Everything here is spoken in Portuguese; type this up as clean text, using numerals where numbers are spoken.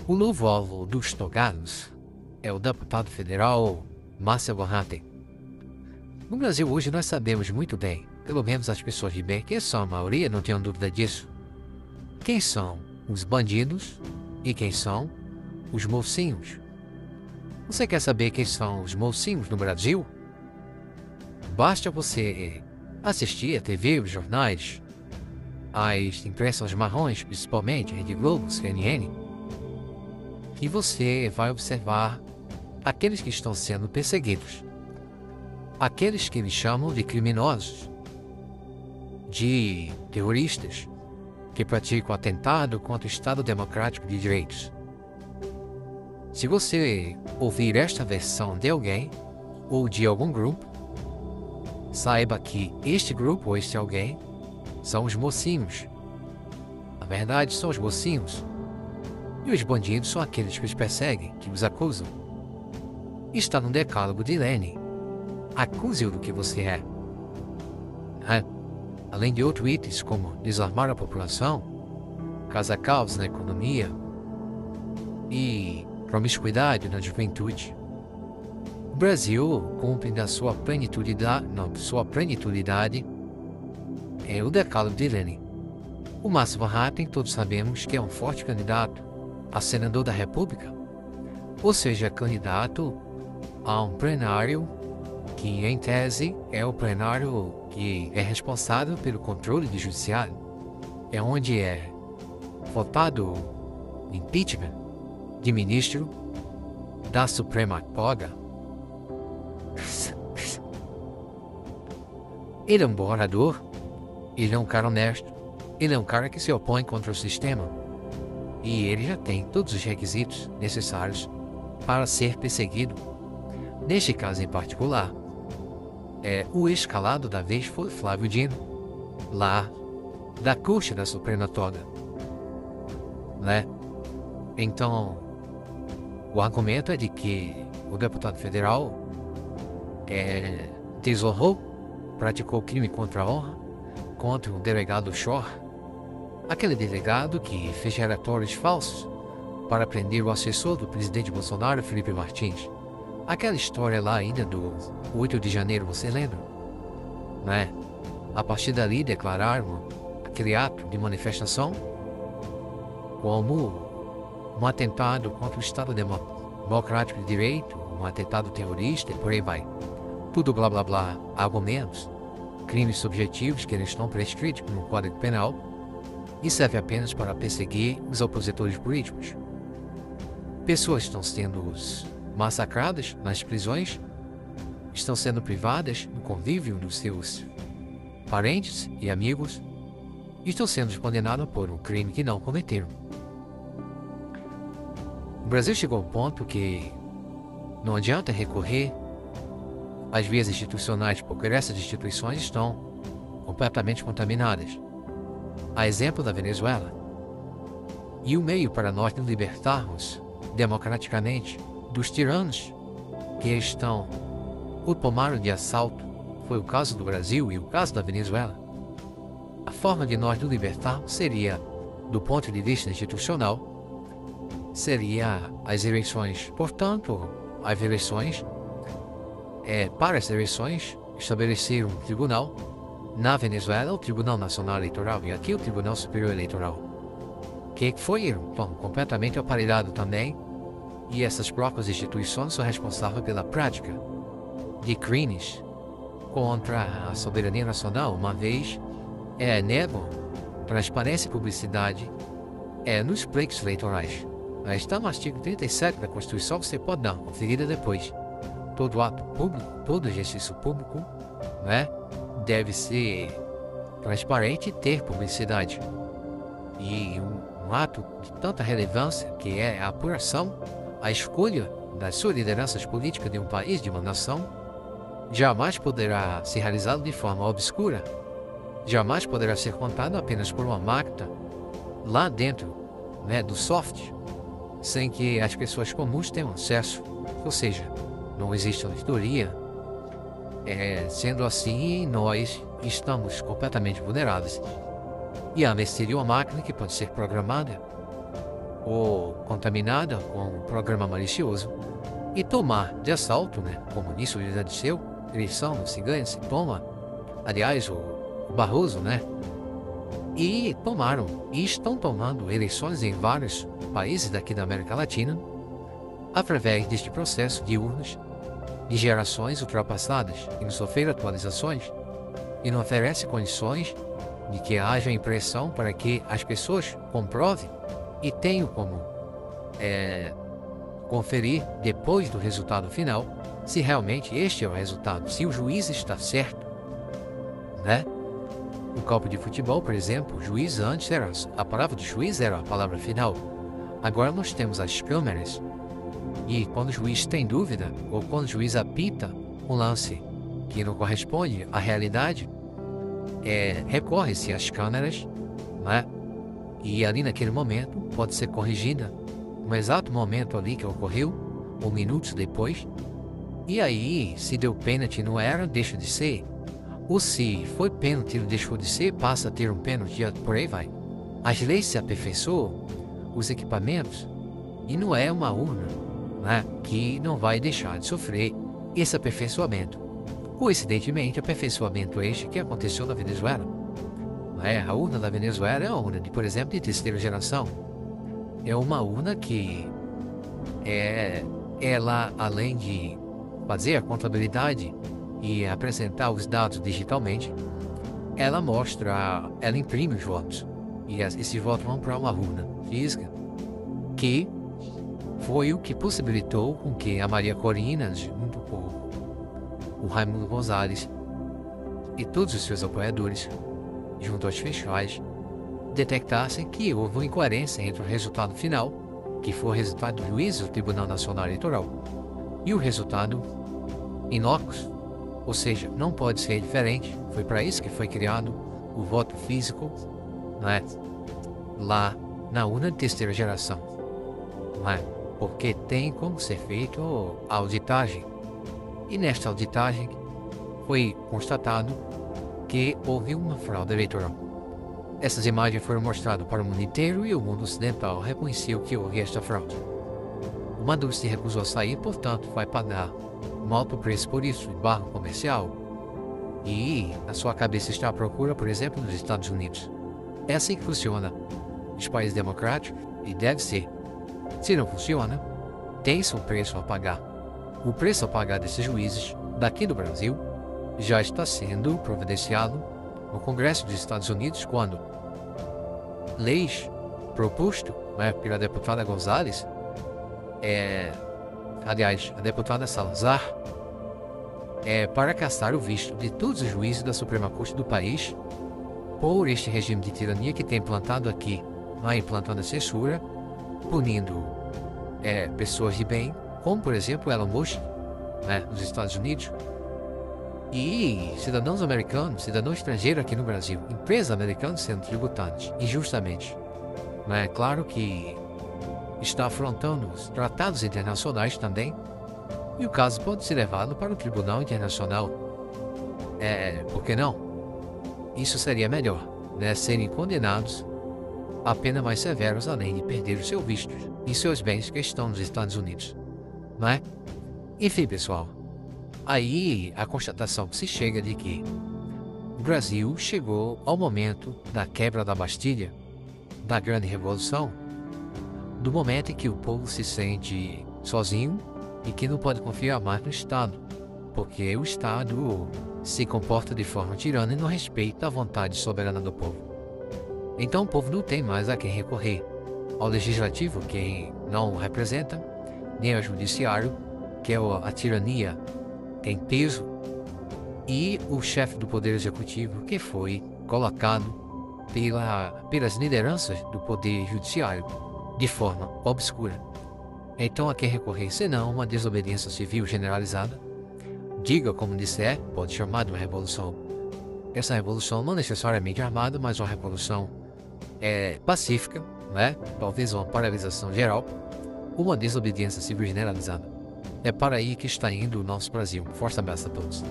O novo alvo dos togados é o deputado federal Márcio Van. No Brasil hoje nós sabemos muito bem, pelo menos as pessoas de bem, quem são a maioria, não tenho dúvida disso. Quem são os bandidos e quem são os mocinhos. Você quer saber quem são os mocinhos no Brasil? Basta você assistir a TV, os jornais, as impressões marrons, principalmente Rede Globo, CNN, e você vai observar aqueles que estão sendo perseguidos, aqueles que eles chamam de criminosos, de terroristas, que praticam atentado contra o Estado Democrático de Direitos. Se você ouvir esta versão de alguém ou de algum grupo, saiba que este grupo ou este alguém são os mocinhos. Na verdade, são os mocinhos. E os bandidos são aqueles que os perseguem, que os acusam. Está no decálogo de Lenin. Acuse-o do que você é. Além de outros itens como desarmar a população, causar caos na economia e promiscuidade na juventude. O Brasil cumpre na sua plenitudidade o decálogo de Lenin. O Márcio Van, todos sabemos que é um forte candidato a senador da República, ou seja, candidato a um plenário que, em tese, é o plenário que é responsável pelo controle do judiciário. É onde é votado o impeachment de ministro da Suprema Corte. Ele é um bom orador, ele é um cara honesto, ele é um cara que se opõe contra o sistema e ele já tem todos os requisitos necessários para ser perseguido. Neste caso em particular, o escalado da vez foi Flávio Dino, lá da Corte da Suprema Toga, né? Então, o argumento é de que o deputado federal desonrou, praticou crime contra a honra contra o delegado Shor, aquele delegado que fez relatórios falsos para prender o assessor do presidente Bolsonaro, Felipe Martins. Aquela história lá ainda do 8 de janeiro, você lembra? Né? A partir dali declararam aquele ato de manifestação como um atentado contra o Estado Democrático de Direito, um atentado terrorista e por aí vai. Tudo blá blá blá, argumentos, crimes subjetivos que eles estão prescritos no Código Penal e serve apenas para perseguir os opositores políticos. Pessoas estão sendo massacradas nas prisões, estão sendo privadas do convívio dos seus parentes e amigos e estão sendo condenadas por um crime que não cometeram. O Brasil chegou ao ponto que não adianta recorrer às vias institucionais, porque essas instituições estão completamente contaminadas. A exemplo da Venezuela. E o meio para nós nos libertarmos democraticamente dos tiranos que o tomaram de assalto foi o caso do Brasil e o caso da Venezuela. A forma de nós nos libertarmos seria, do ponto de vista institucional, seria as eleições. Portanto, as eleições, para as eleições, estabelecer um tribunal, na Venezuela, o Tribunal Nacional Eleitoral, e aqui o Tribunal Superior Eleitoral, que foi completamente aparelhado também, e essas próprias instituições são responsáveis pela prática de crimes contra a soberania nacional, uma vez negam transparência e publicidade nos pleitos eleitorais. Está no artigo 37 da Constituição, você pode dar uma conferida depois. Todo ato público, todo exercício público, deve ser transparente e ter publicidade. E um ato de tanta relevância, que é a apuração, a escolha das suas lideranças políticas de um país, de uma nação, jamais poderá ser realizado de forma obscura, jamais poderá ser contado apenas por uma máquina lá dentro do software, sem que as pessoas comuns tenham acesso. Ou seja, não existe auditoria. Sendo assim, nós estamos completamente vulneráveis. E a mercê de uma máquina que pode ser programada ou contaminada com um programa malicioso e tomar de assalto, né, como nisso já disse, eleição não se ganha, se toma. Aliás, o Barroso, né, e tomaram, e estão tomando eleições em vários países daqui da América Latina, através deste processo de urnas de gerações ultrapassadas, que não sofreram atualizações e não oferece condições de que haja impressão para que as pessoas comprovem e tenham como conferir depois do resultado final se realmente este é o resultado, se o juiz está certo, né? No campo de futebol, por exemplo, o juiz antes era, a palavra do juiz era a palavra final. Agora nós temos as câmeras e quando o juiz tem dúvida ou quando o juiz apita um lance que não corresponde à realidade, recorre-se às câmeras, né? E ali naquele momento pode ser corrigida no exato momento ali que ocorreu, ou minutos depois. E aí, se deu pênalti não era, deixa de ser. Ou se foi pênalti não deixou de ser, passa a ter um pênalti, por aí vai. As leis se aperfeiçoam, os equipamentos, e não é uma urna, né, que não vai deixar de sofrer esse aperfeiçoamento. Coincidentemente, aperfeiçoamento este que aconteceu na Venezuela. A urna da Venezuela é uma urna, por exemplo, de terceira geração. É uma urna que ela, além de fazer a contabilidade e apresentar os dados digitalmente, ela imprime os votos. E esses votos vão para uma urna física, que foi o que possibilitou com que a Maria Corina, junto com o Raimundo Gonzalez e todos os seus apoiadores, junto aos fiscais, detectassem que houve uma incoerência entre o resultado final, que foi o resultado do juízo do Tribunal Nacional Eleitoral, e o resultado inócuo, ou seja, não pode ser diferente. Foi para isso que foi criado o voto físico, né, lá na urna de terceira geração, né, porque tem como ser feito a auditagem. E nesta auditagem foi constatado que houve uma fraude eleitoral. Essas imagens foram mostradas para o mundo inteiro e o mundo ocidental reconheceu que houve esta fraude. O Maduro se recusou a sair, portanto, vai pagar um alto preço por isso, embargo comercial. E a sua cabeça está à procura, por exemplo, dos Estados Unidos. É assim que funciona os países democráticos e deve ser. Se não funciona, tem seu preço a pagar. O preço a pagar desses juízes, daqui do Brasil, já está sendo providenciado no Congresso dos Estados Unidos, quando leis propostas, né, pela deputada Gonzalez, aliás, a deputada Salazar, para caçar o visto de todos os juízes da Suprema Corte do país por este regime de tirania que tem implantado aqui, implantando a censura, punindo pessoas de bem, como por exemplo Elon Musk, né, nos Estados Unidos, e cidadãos americanos, cidadãos estrangeiros aqui no Brasil, empresas americanas sendo tributadas injustamente. É claro que está afrontando os tratados internacionais também, e o caso pode ser levado para o Tribunal Internacional. Por que não? Isso seria melhor, né, serem condenados a pena mais severos, além de perder os seus vistos e seus bens que estão nos Estados Unidos, não é? Enfim, pessoal, aí a constatação que se chega de que o Brasil chegou ao momento da quebra da Bastilha, da grande revolução, do momento em que o povo se sente sozinho e que não pode confiar mais no Estado, porque o Estado se comporta de forma tirana e não respeita a vontade soberana do povo. Então o povo não tem mais a quem recorrer, ao legislativo, quem não o representa, nem ao judiciário, que é a tirania tem peso, e o chefe do Poder Executivo, que foi colocado pelas lideranças do Poder Judiciário de forma obscura. Então a quem recorrer, senão uma desobediência civil generalizada, diga como disser, pode chamar de uma revolução. Essa revolução não necessariamente armada, mas uma revolução pacífica, né? Talvez uma paralisação geral, uma desobediência civil generalizada. É para aí que está indo o nosso Brasil. Forte abraço a todos.